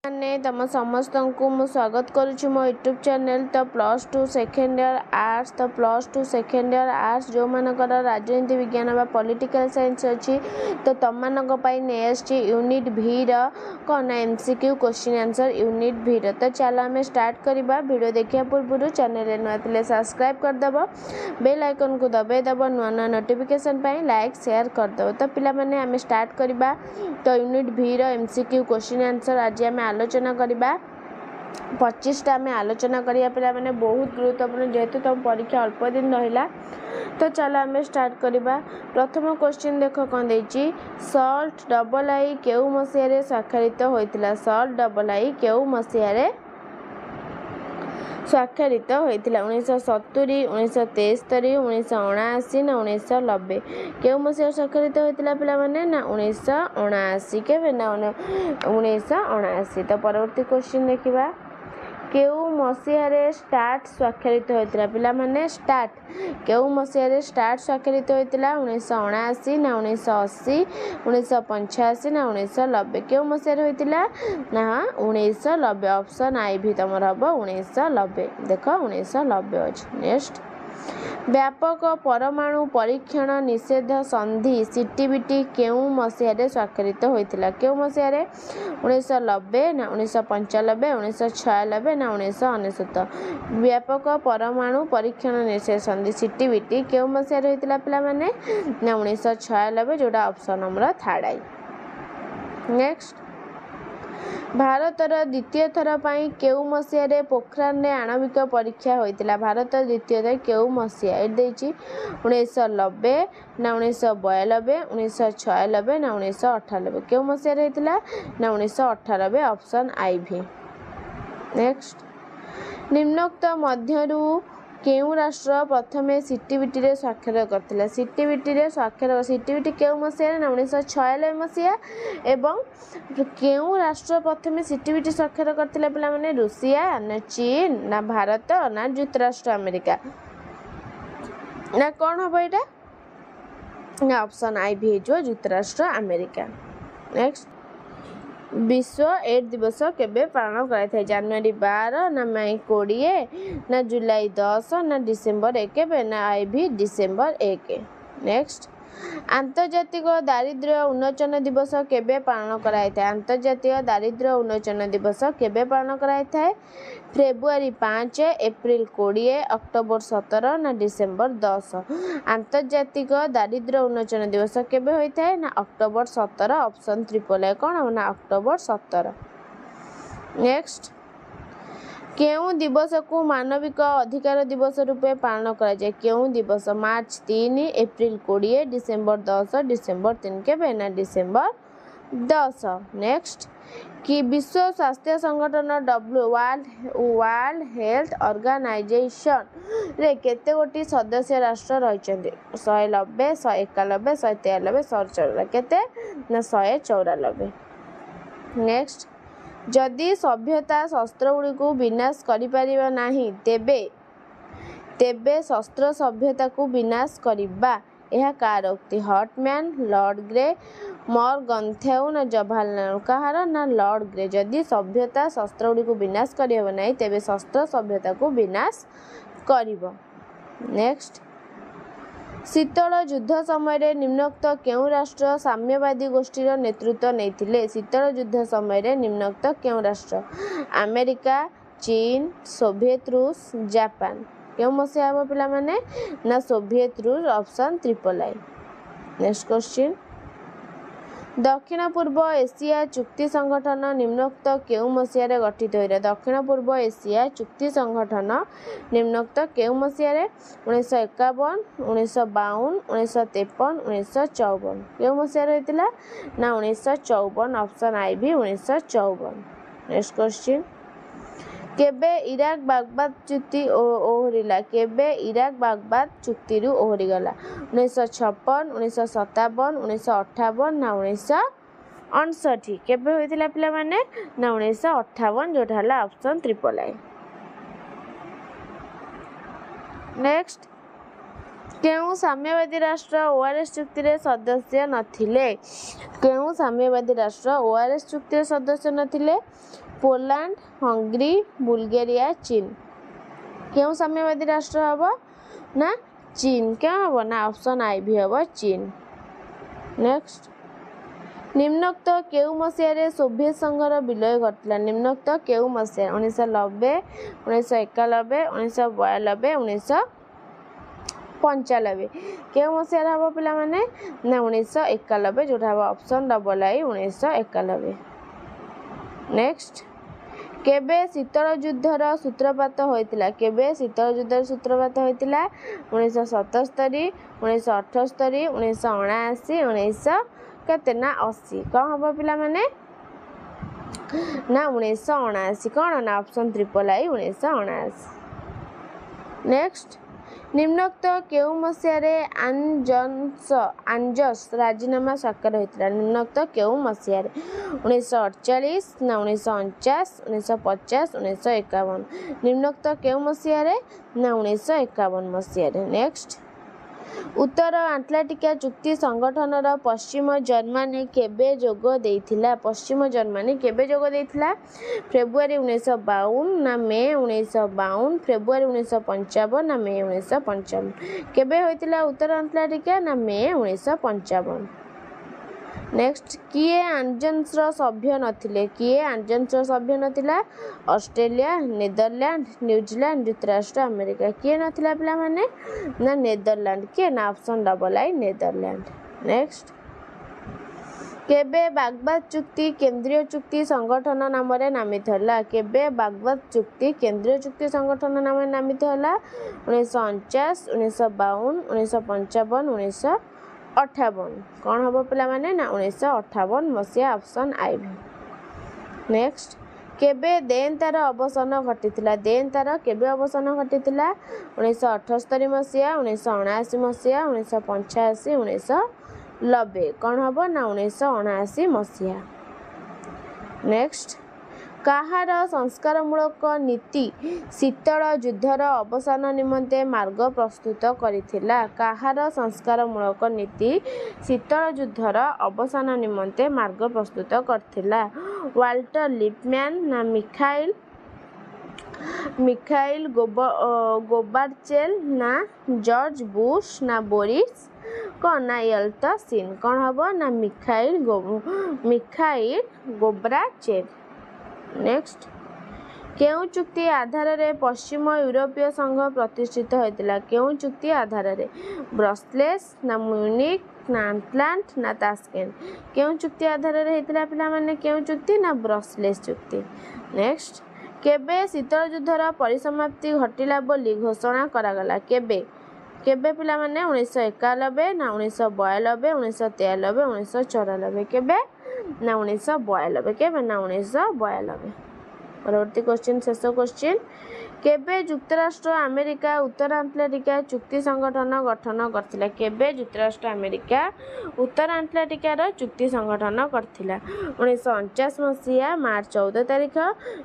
मैंने तुम समस्त को मु स्वागत करुच्ची मो यूट्यूब चैनल तो +2 सेकेंड ईयर आर्ट्स तो +2 सेकेंड ईयर आर्ट्स जो मानकर राजनीति विज्ञान बा पॉलिटिकल साइंस अच्छी तो तुम नेक्स्ट यूनिट भी कौन एमसीक्यू क्वेश्चन आंसर यूनिट भी तो चलो आम स्टार्ट करवा वीडियो देखा पूर्व चैनल नुआ सब्सक्राइब करदेव बेल आइकन को दबाईदेव नुआ नुआ नोटिफिकेशन लाइक शेयर करदेव तो पिला माने आम स्टार्ट करवा तो यूनिट भी एमसीक्यू क्वेश्चन आंसर आज आम आलोचना करवा 25टा आम आलोचना करिया पिला माने बहुत गुरुत्वपूर्ण जेहेतु तुम परीक्षा अल्प दिन रहिला तो चलो आम स्टार्ट करवा। प्रथम क्वेश्चन देख कौन देछि सल्ट डबल आई केउ मसिया स्वाक्षरित होइतिला सल्ट डबल आई केउ मसिया स्वाक्षरित होइतिला 1970 1973 1979 ना 1990 केउ मसिया स्वाक्षरित होइतिला पिला माने ना 1979 केबे ना 1979 तो परवर्ती क्वेश्चन देखिबा केउ मसिया स्टार्ट स्वाक्षरित होइतिला पिला माने स्टार्ट केउ मसिया स्टार्ट स्वाक्षरित होइतिला 1979 ना 1980 1985 ना 1990 केउ मसिया होइतिला ना 1990 ऑप्शन आई भी तमर हबो 1990 देखो 1990 अछि। नेक्स्ट व्यापक परमाणु परीक्षण निषेध संधि सीटीबीटी केउ मसिया स्वाक्षरित होइतिला केउ मसिया 1990 ना 1995 1996 ना 1999 व्यापक परमाणु परीक्षण निषेध संधि सीटीबीटी केउ मसिया होइतिला पिला माने ना 1996 जोड़ा ऑप्शन नंबर थर्ड आई। नेक्स्ट भारतर द्वितीय थर पाई केउ मसिया पोखरान रे आणविक परीक्षा होइतिला भारत द्वितीय थर केउ मसिया 1990 ना 1992 1996 ना 1998 केउ मसिया होइतिला ना 1998 ऑप्शन आई भी। नेक्स्ट निम्नोक्त मध्यरु केउ राष्ट्र प्रथमे सीटीबीटी रे स्वाक्षर करथिला सीटीबीटी रे स्वाक्षर सीटीबीटी केउ मसिया ना 1996 मसिया एवं केउ राष्ट्र प्रथमे सीटीबीटी स्वाक्षर करथिला पिला माने रूसिया ना चीन ना भारत ना युक्तराष्ट्र अमेरिका ना कौन हम एटा ना ऑप्शन आई भी जो युक्तराष्ट्र अमेरिका। नेक्स्ट विश्व एड्स दिवस केबे पालन कराई थाए जनवरी 12 ना मई 20 ना जुलाई 10 ना डिसेम्बर 1 ना आई भी डिसेम्बर 1। नेक्स्ट आंतर्जातिक दारिद्र्य उन्मोचन दिवस केबे पालन कराई थाए आंतर्जातिक दारिद्र्य उन्मोचन दिवस केबे पालन कराई थाए फेब्रुआरी 5 एप्रिल 20 अक्टोबर 17 ना डिसेम्बर 10 आंतर्जातिक दारिद्र्य उन्मोचन दिवस केबे होई थाए ना अक्टोबर 17 ऑप्शन ट्रिपल ए कौन ना अक्टोबर 17। नेक्स्ट केउ दिवस को मानविक अधिकार दिवस रूपे पालन करा जाए केउ दिवस मार्च 3 एप्रिल 20 डिसेम्बर 10 डिसेम्बर 3 केबे ना डिसेम्बर 10। नेक्स्ट कि विश्व स्वास्थ्य संगठन वर्ल्ड हेल्थ ऑर्गेनाइजेशन रे केते गोटी सदस्य राष्ट्र रहिचंदी 190 191 193 194 केते ना 194। नेक्स्ट जदि सभ्यता शस्त्र गुड़ी को विनाश करि परिबा नाही तेबे शस्त्र सभ्यता को विनाश करिबा यह कार उक्ति हॉटमैन लॉर्ड ग्रे मॉर्गनथेउ ना जवाहरलाल कहार ना लॉर्ड ग्रे जदि सभ्यता शस्त्र गुड़ी को विनाश करिबा नाही तेबे शस्त्र सभ्यता को विनाश करिबो। नेक्स्ट शीतल युद्ध समय निम्नोक्त केउ राष्ट्र साम्यवादी गोष्ठीर नेतृत्व नैथिले शीतल युद्ध समय निम्नोक्त केउ राष्ट्र अमेरिका चीन सोवियत रूस जापान केउ मसिया हम पिला माने ना सोवियत रूस option triple I. Next question दक्षिण पूर्व एशिया चुक्ति संगठन निम्नोक्त केउ मसिया गठित होइरा दक्षिण पूर्व एशिया चुक्ति संगठन निम्नोक्त केउ मसिया 1951 1952 1953 1954 केउ मसिया रहितिला ना 1954 ऑप्शन आई भी 1954। नेक्स्ट क्वेश्चन केबे इराक बागदाद चुक्ति ओहरिला केबे इराक बागदाद चुक्ति रु ओहरि गला 1956 1957 1958 ना 1959 केबे होइतिला पिला माने ना 1958 जोटा हला ऑप्शन ट्रिपल आई। नेक्स्ट କେଉଁ ସାମ୍ୟବାଦୀ ରାଷ୍ଟ୍ର ORS ଚୁକ୍ତିରେ ସଦସ୍ୟ ନଥିଲେ? କେଉଁ ସାମ୍ୟବାଦୀ ରାଷ୍ଟ୍ର ORS ଚୁକ୍ତିରେ ସଦସ୍ୟ ନଥିଲେ? ପୋଲାଣ୍ଡ, ହଙ୍ଗରୀ, ବୁଲଗେରିଆ, ଚୀନ। କେଉଁ ସାମ୍ୟବାଦୀ ରାଷ୍ଟ୍ର ହେବ ନା ଚୀନ। କେଉଁ ହେବ ନା ଅପସନ୍ ଆଇ ବି ହେବ ଚୀନ। ନେକ୍ସଟ, ନିମ୍ନୋକ୍ତ କେଉଁ ମସିହାରେ ସୋଭିଏତ ସଂଘର ବିଲୟ ଘଟିଥିଲା? ନିମ୍ନୋକ୍ତ କେଉଁ ମସିହାରେ? 1990, 1991, 1992, 1995। କେଉଁ ମସିହାରେ ହେବ ପିଲାମାନେ ନା 1991, ଯେଉଁଟା ହେବ ଅପସନ୍ ଡବଲ ଆଇ 1991। ନେକ୍ସଟ, କେବେ ଶୀତଳ ଯୁଦ୍ଧର ସୂତ୍ରପାତ ହୋଇଥିଲା? କେବେ ଶୀତଳ ଯୁଦ୍ଧର ସୂତ୍ରପାତ ହୋଇଥିଲା? 1977, 1978, 1979, 19 କେତେ ନା 80। କ'ଣ ହେବ ପିଲାମାନେ ନା 1979। କ'ଣ ନା ଅପସନ୍ ଟ୍ରିପଲ ଆଇ 1979। ନେକ୍ସଟ, ନିମ୍ନୋକ୍ତ କେଉଁ ମସିହାରେ ଆଞ୍ଜସ୍ ରାଜିନାମା ସ୍ୱାକ୍ଷର ହୋଇଥିଲା? ନିମ୍ନୋକ୍ତ କେଉଁ ମସିହାରେ? 1948 ନା 1949, 1950, 1951। ନିମ୍ନୋକ୍ତ କେଉଁ ମସିହାରେ ନା 1951 ମସିହାରେ। ନେକ୍ସଟ, ଉତ୍ତର ଆଟଲାଣ୍ଟିକା ଚୁକ୍ତି ସଂଗଠନର ପଶ୍ଚିମ ଜର୍ମାନୀ କେବେ ଯୋଗ ଦେଇଥିଲା? ପଶ୍ଚିମ ଜର୍ମାନୀ କେବେ ଯୋଗ ଦେଇଥିଲା? ଫେବୃଆରୀ 1952 ନା ମେ 1952, ଫେବୃଆରୀ 1955 ନା ମେ 1955। କେବେ ହୋଇଥିଲା ଉତ୍ତର ଆଟଲାଣ୍ଟିକା ନା ମେ 1955। ନେକ୍ସଟ, କିଏ ଆଞ୍ଜନ୍ସର ସଭ୍ୟ ନଥିଲେ? କିଏ ଆଞ୍ଜନ୍ସର ସଭ୍ୟ ନଥିଲା? ଅଷ୍ଟ୍ରେଲିଆ, ନେଦରଲ୍ୟାଣ୍ଡ, ନ୍ୟୁଜିଲାଣ୍ଡ, ଯୁକ୍ତରାଷ୍ଟ୍ର ଆମେରିକା। କିଏ ନଥିଲା ପିଲାମାନେ ନା ନେଦରଲ୍ୟାଣ୍ଡ। କିଏ ନା option double I Netherlands. Next, କେବେ ବାଗଦାଦ ଚୁକ୍ତି କେନ୍ଦ୍ରୀୟ ଚୁକ୍ତି ସଂଗଠନ ନାମରେ ନାମିତ ହେଲା? କେବେ ବାଗଦାଦ ଚୁକ୍ତି କେନ୍ଦ୍ରୀୟ ଚୁକ୍ତି ସଂଗଠନ ନାମରେ ନାମିତ ହେଲା? 1949, 1952, 1955, 1958। କ'ଣ ହେବ ପିଲାମାନେ ନା 1958 ମସିହା ଅପସନ୍ ଆଇ ଭି। ନେକ୍ସଟ, କେବେ ଦେନ୍ତାର ଅବସାନ ଘଟିଥିଲା? ଦେନ୍ତାର କେବେ ଅବସାନ ଘଟିଥିଲା? 1978 ମସିହା, 1979 ମସିହା, 1985, 1990। କ'ଣ ହେବ ନା 1979 ମସିହା। ନେକ୍ସଟ, କାହାର ସଂସ୍କାରମୂଳକ ନୀତି ଶୀତଳ ଯୁଦ୍ଧର ଅବସାନ ନିମନ୍ତେ ମାର୍ଗ ପ୍ରସ୍ତୁତ କରିଥିଲା? କାହାର ସଂସ୍କାରମୂଳକ ନୀତି ଶୀତଳ ଯୁଦ୍ଧର ଅବସାନ ନିମନ୍ତେ ମାର୍ଗ ପ୍ରସ୍ତୁତ କରିଥିଲା? ୱାଲ୍ଟର ଲିପମ୍ୟାନ୍ ନା ମିଖାଇଲ ଗୋର୍ବାଚେଭ୍ ନା ଜର୍ଜ ବୁଶ ନା ବୋରିସ କ'ଣ ନା ୟେଲତ୍ସିନ୍। କ'ଣ ହେବ ନା ମିଖାଇଲ ଗୋର୍ବାଚେଭ୍। ନେକ୍ସଟ, କେଉଁ ଚୁକ୍ତି ଆଧାରରେ ପଶ୍ଚିମ ୟୁରୋପୀୟ ସଂଘ ପ୍ରତିଷ୍ଠିତ ହୋଇଥିଲା? କେଉଁ ଚୁକ୍ତି ଆଧାରରେ? ବ୍ରସେଲ୍ସ ନା ମ୍ୟୁନିକ୍ ନା ଆଟଲାଣ୍ଟ ନା ତାସ୍କେଣ୍ଟ। କେଉଁ ଚୁକ୍ତି ଆଧାରରେ ହେଇଥିଲା ପିଲାମାନେ? କେଉଁ ଚୁକ୍ତି ନା ବ୍ରସେଲ୍ସ ଚୁକ୍ତି। ନେକ୍ସଟ, କେବେ ଶୀତଳ ଯୁଦ୍ଧର ପରିସମାପ୍ତି ଘଟିଲା ବୋଲି ଘୋଷଣା କରାଗଲା? କେବେ? କେବେ ପିଲାମାନେ? 1991 ନା 1992, 1993, 1994। କେବେ ନା 1992। କେବେ ନା 1992। ପରବର୍ତ୍ତୀ କ୍ୱେଶ୍ଚିନ୍, ଶେଷ କ୍ୱେଶ୍ଚିନ୍, କେବେ ଯୁକ୍ତରାଷ୍ଟ୍ର ଆମେରିକା ଉତ୍ତର ଆଟଲାଣ୍ଟିକା ଚୁକ୍ତି ସଂଗଠନ ଗଠନ କରିଥିଲା? କେବେ ଯୁକ୍ତରାଷ୍ଟ୍ର ଆମେରିକା ଉତ୍ତର ଆଟଲାଣ୍ଟିକାର ଚୁକ୍ତି ସଂଗଠନ କରିଥିଲା? 1949 ମସିହା ମାର୍ଚ୍ଚ 14 ତାରିଖ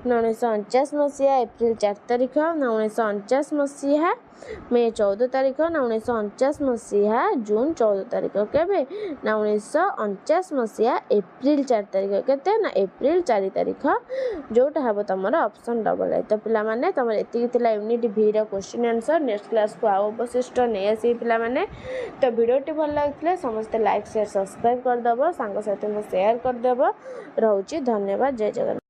ନା 1949 ମସିହା ଏପ୍ରିଲ 4 ତାରିଖ ନା 1949 ମସିହା ମେ 14 ତାରିଖ ନା 1949 ମସିହା ଜୁନ 14 ତାରିଖ। କେବେ ନା 1949 ମସିହା ଏପ୍ରିଲ 4 ତାରିଖ। କେତେ ନା ଏପ୍ରିଲ 4 ତାରିଖ, ଯେଉଁଟା ହେବ ତୁମର ଅପସନ୍ ଡବଲ ଆଇ। ତ ପିଲାମାନେ ତୁମର ଏତିକି ଥିଲା ୟୁନିଟ୍ ଭିର କ୍ୱେଶ୍ଚିନ୍ ଆନ୍ସର୍। ନେକ୍ସଟ କ୍ଲାସ୍କୁ ଆଉ ଅବଶିଷ୍ଟ ନେଇ ଆସିବି ପିଲାମାନେ। ତ ଭିଡ଼ିଓଟି ଭଲ ଲାଗିଥିଲେ ସମସ୍ତେ ଲାଇକ୍ ସେୟାର ସବସ୍କ୍ରାଇବ୍ କରିଦେବ, ସାଙ୍ଗସାଥିଙ୍କୁ ସେୟାର କରିଦେବ। ରହୁଛି, ଧନ୍ୟବାଦ, ଜୟ ଜଗନ୍ନାଥ।